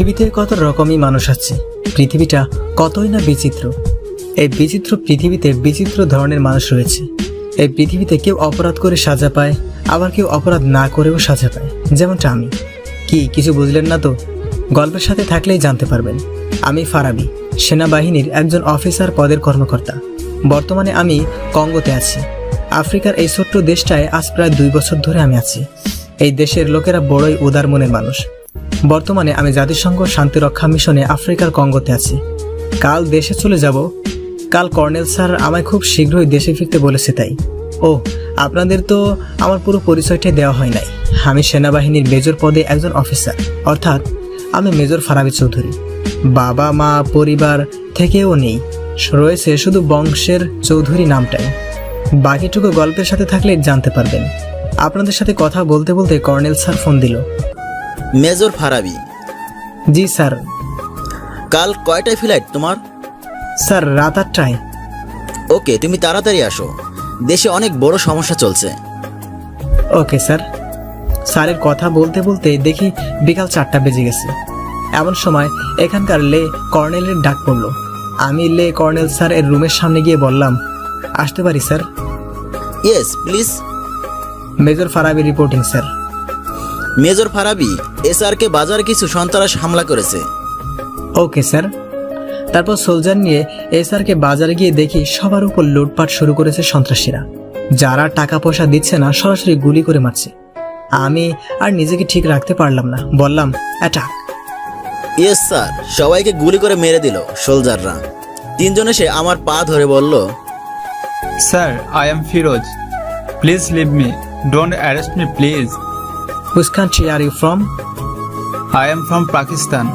পৃথিবীতে কত রকমই মানুষ আছে। পৃথিবীটা কতই না বিচিত্র। এই বিচিত্র পৃথিবীতে বিচিত্র ধরনের মানুষ রয়েছে। এই পৃথিবীতে কেউ অপরাধ করে সাজা পায়, আবার কেউ অপরাধ না করেও সাজা পায়, যেমনটা আমি। কি কিছু বুঝলেন না তো? গল্পের সাথে থাকলেই জানতে পারবেন। আমি ফারাবি, সেনাবাহিনীর একজন অফিসার পদের কর্মকর্তা। বর্তমানে আমি কঙ্গোতে আছি। আফ্রিকার এই ছোট্ট দেশটায় আজ প্রায় 2 বছর ধরে আমি আছি। এই দেশের লোকেরা বড়ই উদার মনের মানুষ। বর্তমানে আমি জাতিসংঘ শান্তিরক্ষা মিশনে আফ্রিকার কঙ্গোতে আছি। কাল দেশে চলে যাব। কাল কর্নেল স্যার আমায় খুব শীঘ্রই দেশে ফিরতে বলেছে। তাই আপনাদের তো আমার পুরো পরিচয়টাই দেওয়া হয় নাই। আমি সেনাবাহিনীর মেজর পদে একজন অফিসার, অর্থাৎ আমি মেজর ফারাবি চৌধুরী। বাবা মা পরিবার থেকেও নেই, রয়েছে শুধু বংশের চৌধুরী নামটাই। বাকিটুকু গল্পের সাথে থাকলে জানতে পারবেন। আপনাদের সাথে কথা বলতে বলতে কর্নেল স্যার ফোন দিল। মেজর ফারাবি, জি স্যার। কাল কয়টায় ফ্লাইট তোমার? স্যার রাত 8টায়। ওকে, তুমি তাড়াতাড়ি আসো, দেশে অনেক বড় সমস্যা চলছে। Okay sir. স্যারের কথা বলতে বলতে দেখি বিকাল 4টা বেজে গেছে। এমন সময় এখানকার লে কর্নেলের ডাক পড়ল। আমি লে কর্নেল স্যার এর রুমের সামনে গিয়ে বললাম, আসতে পারি sir? Yes please. Major Farabi reporting sir. Major Farabi, SRK বাজার কিছু সন্ত্রাস হামলা করেছে। Okay sir. তারপর সোলজার নিয়ে এসআরকে বাজারে গিয়ে দেখি সবার উপর লুটপাট শুরু করেছে সন্ত্রাসীরা। যারা টাকা পয়সা দিচ্ছে না সরাসরি গুলি করে মারছে। আমি আর নিজেকে ঠিক রাখতে পারলাম না, বললাম অ্যাটাক। ইয়েস স্যার, সবাইকে গুলি করে মেরে দিল সোলজাররা। 3 জন এসে আমার পা ধরে বলল, Sir, I am Firoz. Please leave me. Don't arrest me, please. Which country are you from? I am from Pakistan.